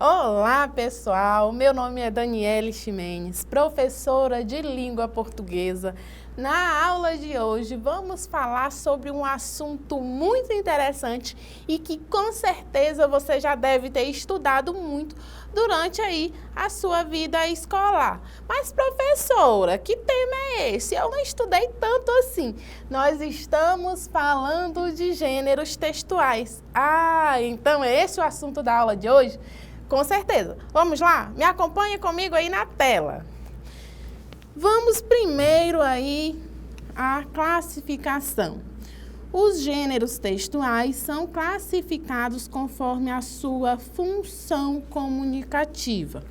Olá, pessoal! Meu nome é Daniele Ximenes, professora de língua portuguesa. Na aula de hoje, vamos falar sobre um assunto muito interessante e que com certeza você já deve ter estudado muito durante aí a sua vida escolar. Mas, professora, que tema é esse? Eu não estudei tanto assim. Nós estamos falando de gêneros textuais. Então é esse o assunto da aula de hoje? Com certeza. Vamos lá? Me acompanha comigo aí na tela. Vamos primeiro aí à classificação. Os gêneros textuais são classificados conforme a sua função comunicativa.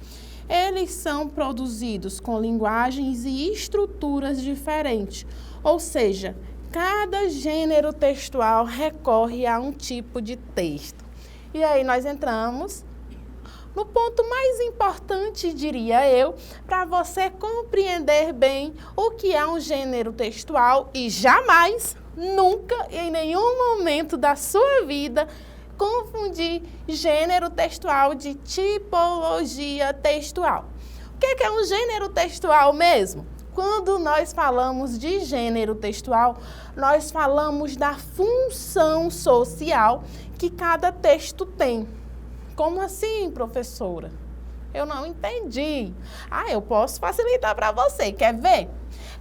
Eles são produzidos com linguagens e estruturas diferentes, ou seja, cada gênero textual recorre a um tipo de texto. E aí nós entramos no ponto mais importante, diria eu, para você compreender bem o que é um gênero textual e jamais, nunca, em nenhum momento da sua vida, confundir gênero textual de tipologia textual. O que é um gênero textual mesmo? Quando nós falamos de gênero textual, nós falamos da função social que cada texto tem. Como assim, professora? Eu não entendi. Eu posso facilitar para você. Quer ver?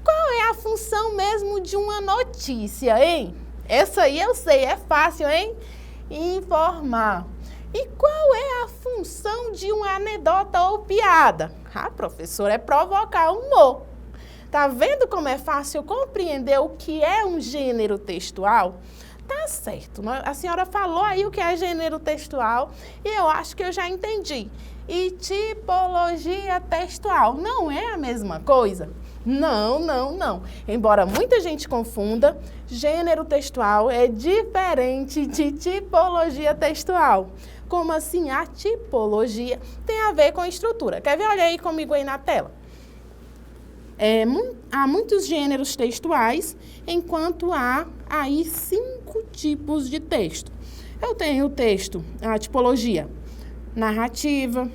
Qual é a função mesmo de uma notícia, hein? Essa aí eu sei, é fácil, hein? Informar. E qual é a função de uma anedota ou piada? Professora, é provocar humor. Tá vendo como é fácil compreender o que é um gênero textual? Tá certo, a senhora falou aí o que é gênero textual e eu acho que eu já entendi. E tipologia textual não é a mesma coisa? Não. Embora muita gente confunda, gênero textual é diferente de tipologia textual. Como assim? A tipologia tem a ver com estrutura. Quer ver? Olha aí comigo aí na tela. Há muitos gêneros textuais, enquanto há aí 5 tipos de texto. Eu tenho o texto, a tipologia narrativa,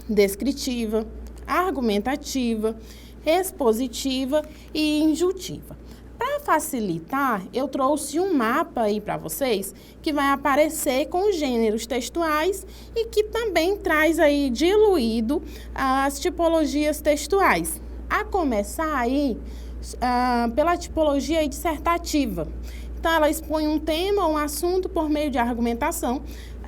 descritiva, argumentativa, expositiva e injuntiva. Para facilitar, eu trouxe um mapa aí para vocês que vai aparecer com os gêneros textuais e que também traz aí diluído as tipologias textuais. A começar aí pela tipologia dissertativa. Então, ela expõe um tema ou um assunto por meio de argumentação.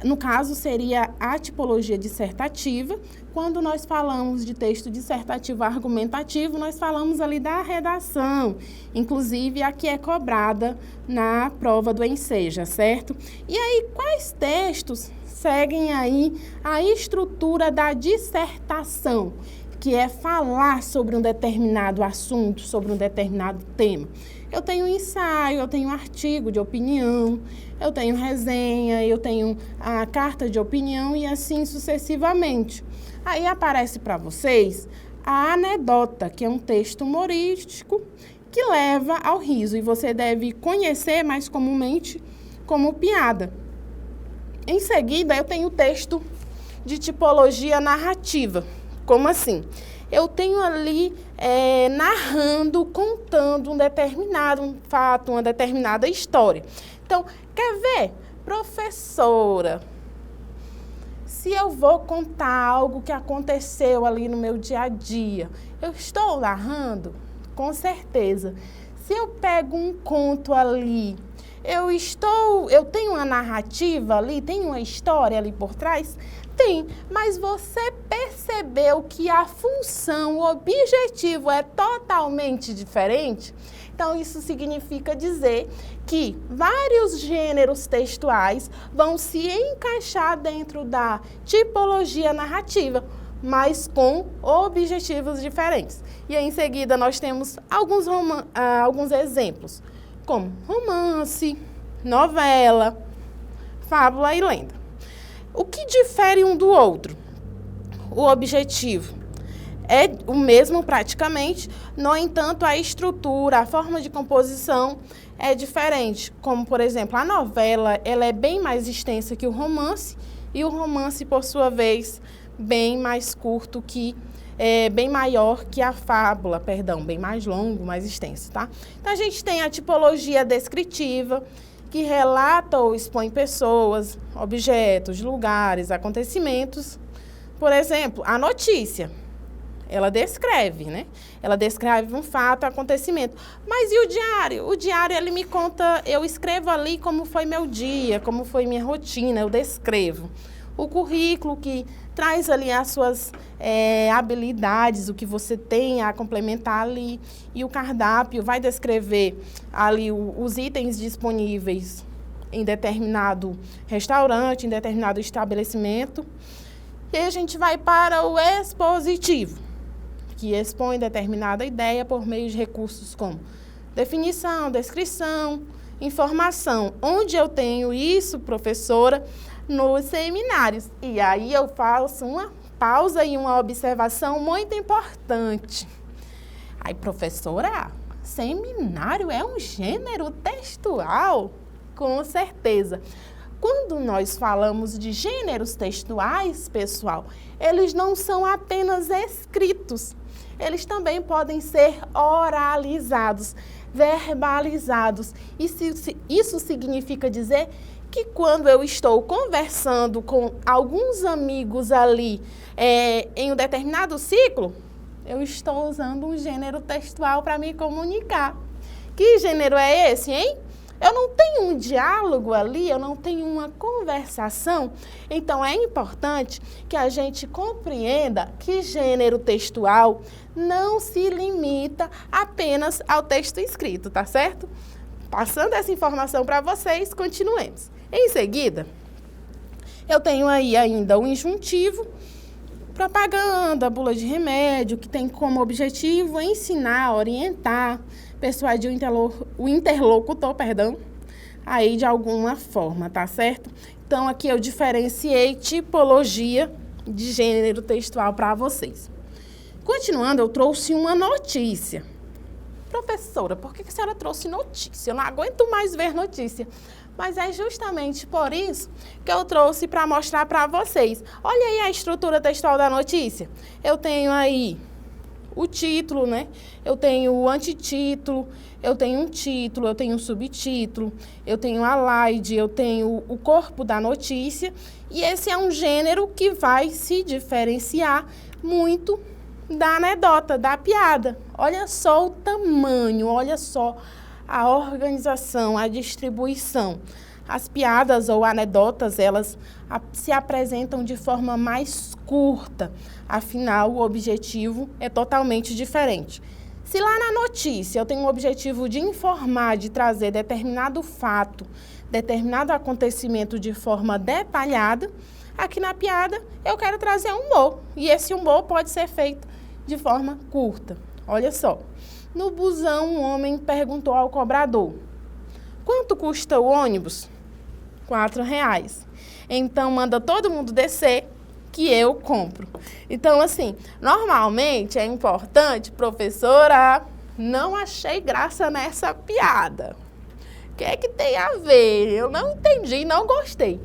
No caso, seria a tipologia dissertativa. Quando nós falamos de texto dissertativo argumentativo, nós falamos ali da redação. Inclusive, a que é cobrada na prova do Enseja, certo? E aí, quais textos seguem aí a estrutura da dissertação? Que é falar sobre um determinado assunto, sobre um determinado tema. Eu tenho ensaio, eu tenho artigo de opinião, eu tenho resenha, eu tenho a carta de opinião e assim sucessivamente. Aí aparece para vocês a anedota, que é um texto humorístico que leva ao riso e você deve conhecer mais comumente como piada. Em seguida, eu tenho o texto de tipologia narrativa. Como assim? Eu tenho ali narrando, contando um determinado fato, uma determinada história. Então, quer ver? Professora, se eu vou contar algo que aconteceu ali no meu dia a dia, eu estou narrando? Com certeza. Se eu pego um conto ali, eu tenho uma narrativa ali, tenho uma história ali por trás? Tem, mas você percebeu que a função, o objetivo é totalmente diferente? Então, isso significa dizer que vários gêneros textuais vão se encaixar dentro da tipologia narrativa, mas com objetivos diferentes. E aí, em seguida, nós temos alguns exemplos, como romance, novela, fábula e lenda. O que difere um do outro? O objetivo é o mesmo praticamente, no entanto, a estrutura, a forma de composição é diferente. Como, por exemplo, a novela ela é bem mais extensa que o romance E o romance, por sua vez, bem mais curto que... bem maior que a fábula, perdão, bem mais longo, mais extenso, tá? Então, a gente tem a tipologia descritiva, que relata ou expõe pessoas, objetos, lugares, acontecimentos. Por exemplo, a notícia, ela descreve, né? Ela descreve um fato, acontecimento. Mas e o diário? O diário, ele me conta, eu escrevo ali como foi meu dia, como foi minha rotina, eu descrevo. O currículo que traz ali as suas habilidades, o que você tem a complementar ali. E o cardápio vai descrever ali os itens disponíveis em determinado restaurante, em determinado estabelecimento. E aí a gente vai para o expositivo, que expõe determinada ideia por meio de recursos como definição, descrição, informação. Onde eu tenho isso, professora? Nos seminários. E aí eu faço uma pausa e uma observação muito importante. Aí, professora, seminário é um gênero textual? Com certeza. Quando nós falamos de gêneros textuais, pessoal, eles não são apenas escritos. Eles também podem ser oralizados, verbalizados. Isso significa dizer que quando eu estou conversando com alguns amigos ali em um determinado ciclo, eu estou usando um gênero textual para me comunicar. Que gênero é esse, hein? Eu não tenho um diálogo ali, eu não tenho uma conversação. Então, é importante que a gente compreenda que gênero textual não se limita apenas ao texto escrito, tá certo? Passando essa informação para vocês, continuemos. Em seguida, eu tenho aí ainda o injuntivo, propaganda, bula de remédio, que tem como objetivo ensinar, orientar, persuadir o interlocutor, aí de alguma forma, tá certo? Então, aqui eu diferenciei tipologia de gênero textual para vocês. Continuando, eu trouxe uma notícia. Professora, por que a senhora trouxe notícia? Eu não aguento mais ver notícia. Mas é justamente por isso que eu trouxe para mostrar para vocês. Olha aí a estrutura textual da notícia. Eu tenho aí o título, né? Eu tenho o antitítulo, eu tenho um título, eu tenho um subtítulo, eu tenho a slide, eu tenho o corpo da notícia. E esse é um gênero que vai se diferenciar muito da anedota, da piada. Olha só o tamanho, olha só a organização, a distribuição. As piadas ou anedotas, elas se apresentam de forma mais curta. Afinal, o objetivo é totalmente diferente. Se lá na notícia eu tenho o objetivo de informar, de trazer determinado fato, determinado acontecimento de forma detalhada, aqui na piada eu quero trazer humor. E esse humor pode ser feito de forma curta. Olha só. No busão, um homem perguntou ao cobrador: quanto custa o ônibus? R$4. Então, manda todo mundo descer que eu compro. Então, assim, normalmente é importante, professora, não achei graça nessa piada. O que é que tem a ver? Eu não entendi, não gostei.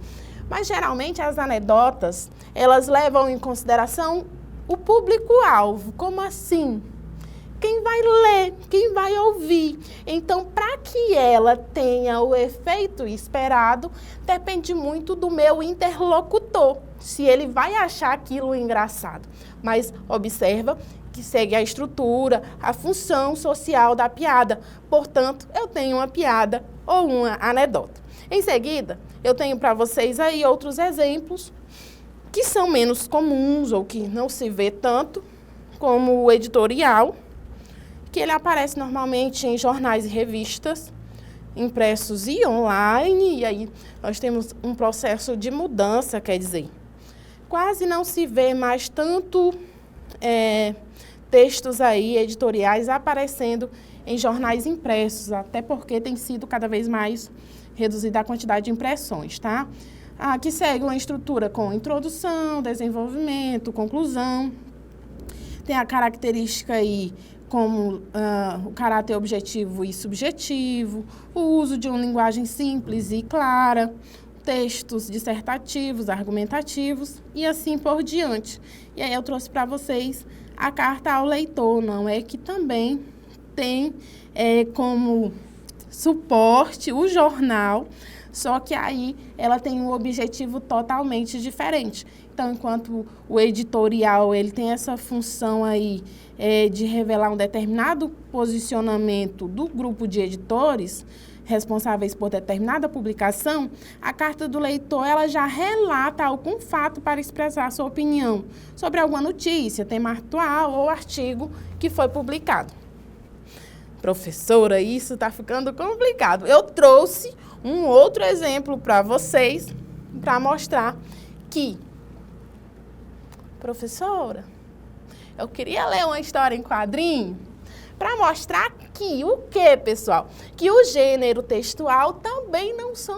Mas, geralmente, as anedotas, elas levam em consideração o público-alvo. Como assim? Quem vai ler, quem vai ouvir. Então, para que ela tenha o efeito esperado, depende muito do meu interlocutor, se ele vai achar aquilo engraçado. Mas observa que segue a estrutura, a função social da piada. Portanto, eu tenho uma piada ou uma anedota. Em seguida, eu tenho para vocês aí outros exemplos que são menos comuns ou que não se vê tanto, como o editorial, que ele aparece normalmente em jornais e revistas, impressos e online, e aí nós temos um processo de mudança, quer dizer, quase não se vê mais tanto textos aí, editoriais, aparecendo em jornais impressos, até porque tem sido cada vez mais reduzida a quantidade de impressões, tá? Aqui segue uma estrutura com introdução, desenvolvimento, conclusão, tem a característica aí como o caráter objetivo e subjetivo, o uso de uma linguagem simples e clara, textos dissertativos, argumentativos e assim por diante. E aí eu trouxe para vocês a carta ao leitor, não é? Que também tem como suporte o jornal, só que aí ela tem um objetivo totalmente diferente. Então, enquanto o editorial ele tem essa função aí de revelar um determinado posicionamento do grupo de editores responsáveis por determinada publicação, a carta do leitor ela já relata algum fato para expressar sua opinião sobre alguma notícia, tema atual ou artigo que foi publicado. Professora, isso está ficando complicado. Eu trouxe um outro exemplo para vocês, para mostrar que... Professora, eu queria ler uma história em quadrinho para mostrar que o quê, pessoal? Que o gênero textual também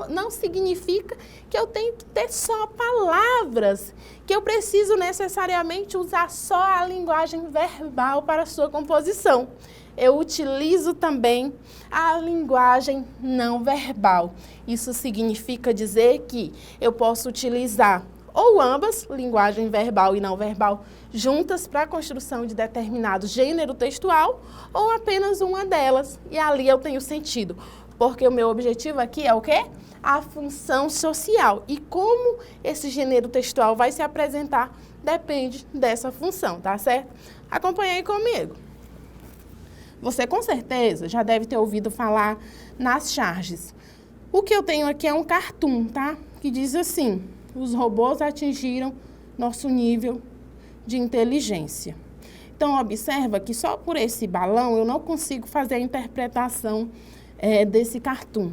não significa que eu tenho que ter só palavras, que eu preciso necessariamente usar só a linguagem verbal para a sua composição. Eu utilizo também a linguagem não verbal. Isso significa dizer que eu posso utilizar ou ambas, linguagem verbal e não verbal, juntas para a construção de determinado gênero textual, ou apenas uma delas, e ali eu tenho sentido. Porque o meu objetivo aqui é o quê? A função social. E como esse gênero textual vai se apresentar, depende dessa função, tá certo? Acompanhe aí comigo. Você com certeza já deve ter ouvido falar nas charges. O que eu tenho aqui é um cartoon, tá? Que diz assim: os robôs atingiram nosso nível de inteligência. Então, observa que só por esse balão eu não consigo fazer a interpretação desse cartoon.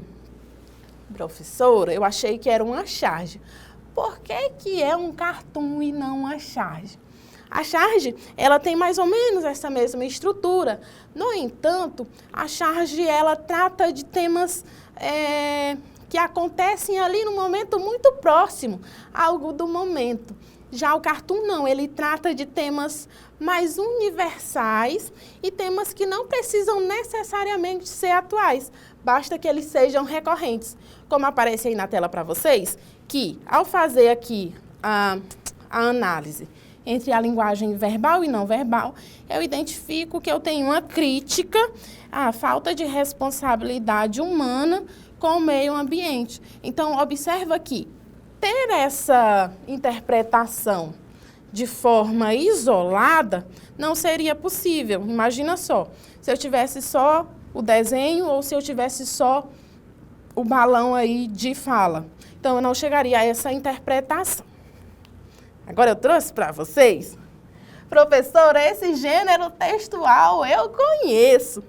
Professora, eu achei que era uma charge. Por que é um cartoon e não uma charge? A charge, ela tem mais ou menos essa mesma estrutura. No entanto, a charge, ela trata de temas que acontecem ali no momento muito próximo, algo do momento. Já o cartoon não, ele trata de temas mais universais e temas que não precisam necessariamente ser atuais, basta que eles sejam recorrentes. Como aparece aí na tela para vocês, que ao fazer aqui a análise entre a linguagem verbal e não verbal, eu identifico que eu tenho uma crítica à falta de responsabilidade humana com o meio ambiente. Então, observa que ter essa interpretação de forma isolada não seria possível. Imagina só, se eu tivesse só o desenho ou se eu tivesse só o balão aí de fala. Então, eu não chegaria a essa interpretação. Agora eu trouxe para vocês, professora, esse gênero textual eu conheço.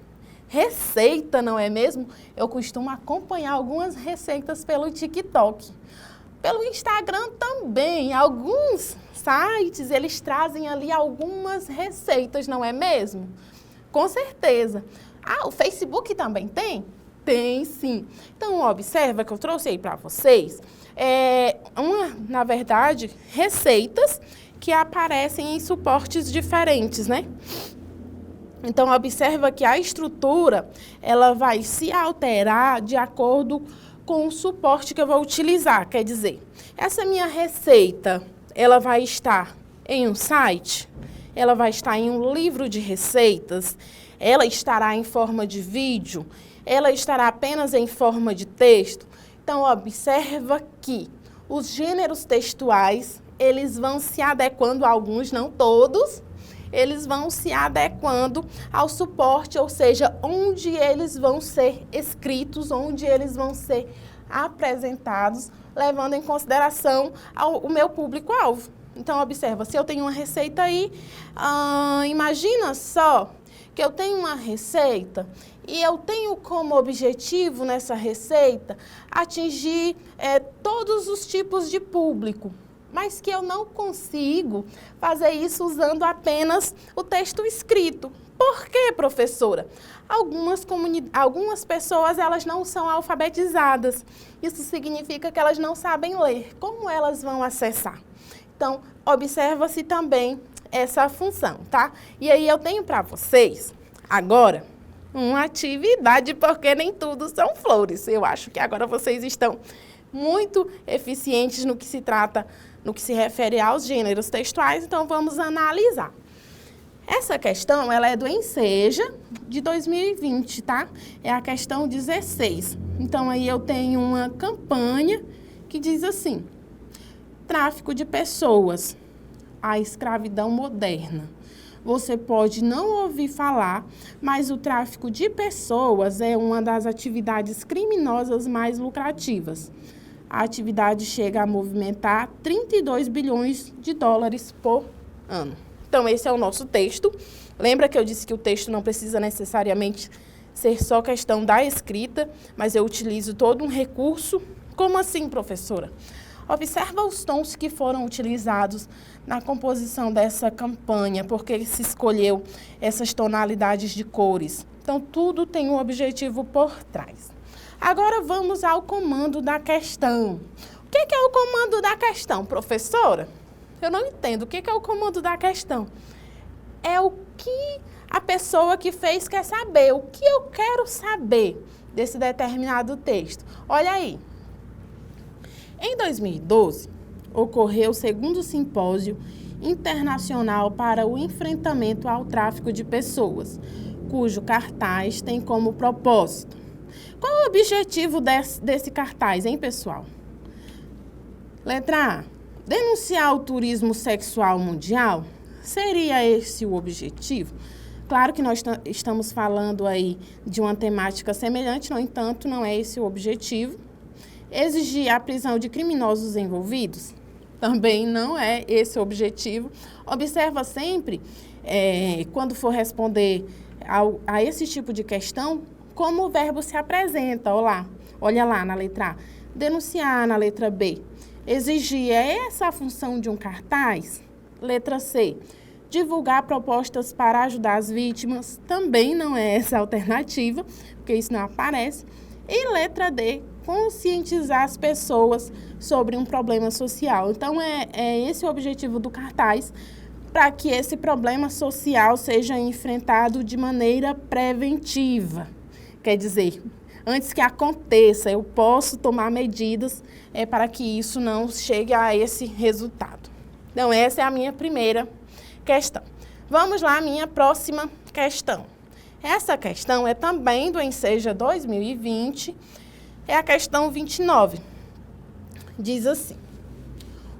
Receita, não é mesmo? Eu costumo acompanhar algumas receitas pelo TikTok. Pelo Instagram também, alguns sites, eles trazem ali algumas receitas, não é mesmo? Com certeza. Ah, o Facebook também tem? Tem sim. Então, observa que eu trouxe aí para vocês, na verdade, receitas que aparecem em suportes diferentes, né? Então, observa que a estrutura, ela vai se alterar de acordo com o suporte que eu vou utilizar. Quer dizer, essa minha receita, ela vai estar em um site, ela vai estar em um livro de receitas, ela estará em forma de vídeo, ela estará apenas em forma de texto. Então, observa que os gêneros textuais, eles vão se adequando, alguns, não todos, eles vão se adequando ao suporte, ou seja, onde eles vão ser escritos, onde eles vão ser apresentados, levando em consideração o meu público-alvo. Então, observa, se eu tenho uma receita aí, imagina só que eu tenho uma receita e eu tenho como objetivo nessa receita atingir todos os tipos de público, mas que eu não consigo fazer isso usando apenas o texto escrito. Por quê, professora? Algumas pessoas, elas não são alfabetizadas. Isso significa que elas não sabem ler. Como elas vão acessar? Então, observa-se também essa função, tá? E aí eu tenho para vocês, agora, uma atividade, porque nem tudo são flores. Eu acho que agora vocês estão muito eficientes no que se trata, no que se refere aos gêneros textuais, então vamos analisar. Essa questão, ela é do Enseja de 2020, tá? É a questão 16. Então, aí eu tenho uma campanha que diz assim: tráfico de pessoas, a escravidão moderna. Você pode não ouvir falar, mas o tráfico de pessoas é uma das atividades criminosas mais lucrativas. A atividade chega a movimentar 32 bilhões de dólares por ano. Então, esse é o nosso texto. Lembra que eu disse que o texto não precisa necessariamente ser só questão da escrita, mas eu utilizo todo um recurso. Como assim, professora? Observa os tons que foram utilizados na composição dessa campanha, porque se escolheu essas tonalidades de cores. Então, tudo tem um objetivo por trás. Agora, vamos ao comando da questão. O que é o comando da questão, professora? Eu não entendo. O que é o comando da questão? É o que a pessoa que fez quer saber, o que eu quero saber desse determinado texto. Olha aí. Em 2012, ocorreu o 2º Simpósio Internacional para o Enfrentamento ao Tráfico de Pessoas, cujo cartaz tem como propósito. Qual o objetivo desse cartaz, hein, pessoal? Letra A. Denunciar o turismo sexual mundial? Seria esse o objetivo? Claro que nós estamos falando aí de uma temática semelhante, no entanto, não é esse o objetivo. Exigir a prisão de criminosos envolvidos? Também não é esse o objetivo. Observa sempre, quando for responder a esse tipo de questão, como o verbo se apresenta. Olha lá na letra A. Denunciar na letra B. Exigir, é essa a função de um cartaz? Letra C. Divulgar propostas para ajudar as vítimas? Também não é essa a alternativa, porque isso não aparece. E letra D. Conscientizar as pessoas sobre um problema social. Então, é esse o objetivo do cartaz, para que esse problema social seja enfrentado de maneira preventiva. Quer dizer, antes que aconteça, eu posso tomar medidas para que isso não chegue a esse resultado. Então, essa é a minha primeira questão. Vamos lá, minha próxima questão. Essa questão é também do Enseja 2020, é a questão 29. Diz assim: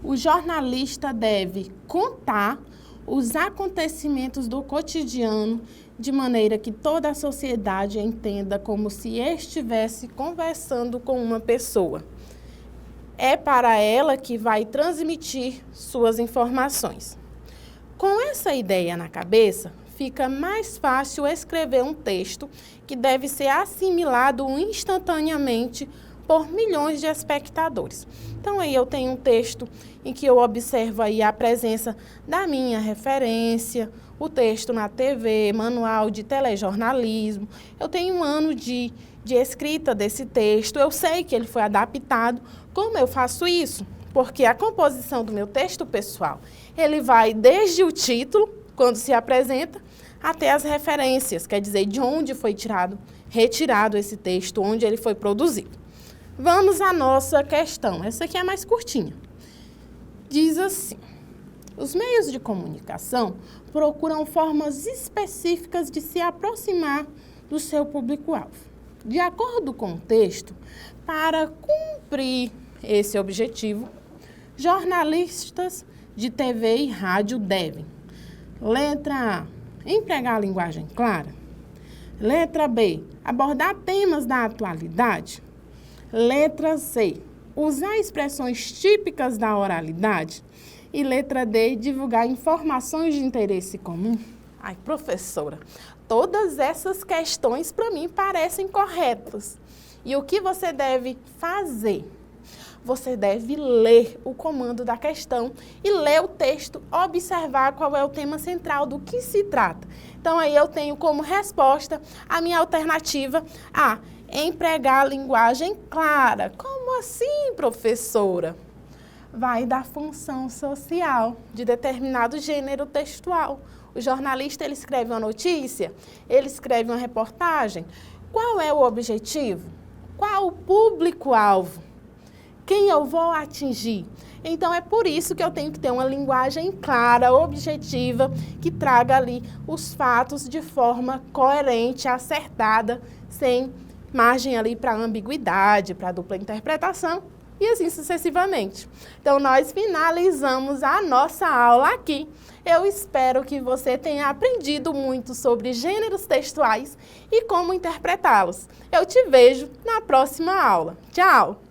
o jornalista deve contar os acontecimentos do cotidiano de maneira que toda a sociedade entenda como se estivesse conversando com uma pessoa. É para ela que vai transmitir suas informações. Com essa ideia na cabeça, fica mais fácil escrever um texto que deve ser assimilado instantaneamente por milhões de espectadores. Então, aí eu tenho um texto em que eu observo aí a presença da minha referência, o texto na TV, manual de telejornalismo. Eu tenho um ano de escrita desse texto, eu sei que ele foi adaptado. Como eu faço isso? Porque a composição do meu texto pessoal, ele vai desde o título, quando se apresenta, até as referências, quer dizer, de onde foi retirado esse texto, onde ele foi produzido. Vamos à nossa questão. Essa aqui é mais curtinha. Diz assim: os meios de comunicação procuram formas específicas de se aproximar do seu público-alvo. De acordo com o texto, para cumprir esse objetivo, jornalistas de TV e rádio devem: letra A, empregar a linguagem clara. Letra B, abordar temas da atualidade. Letra C, usar expressões típicas da oralidade. E letra D, divulgar informações de interesse comum. Ai, professora, todas essas questões para mim parecem corretas. E o que você deve fazer? Você deve ler o comando da questão e ler o texto, observar qual é o tema central, do que se trata. Então, aí eu tenho como resposta a minha alternativa A, empregar a linguagem clara. Como assim, professora? Vai da função social de determinado gênero textual. O jornalista, ele escreve uma notícia, ele escreve uma reportagem. Qual é o objetivo? Qual o público-alvo? quem eu vou atingir. Então, é por isso que eu tenho que ter uma linguagem clara, objetiva, que traga ali os fatos de forma coerente, acertada, sem margem ali para ambiguidade, para dupla interpretação e assim sucessivamente. Então, nós finalizamos a nossa aula aqui. Eu espero que você tenha aprendido muito sobre gêneros textuais e como interpretá-los. Eu te vejo na próxima aula. Tchau!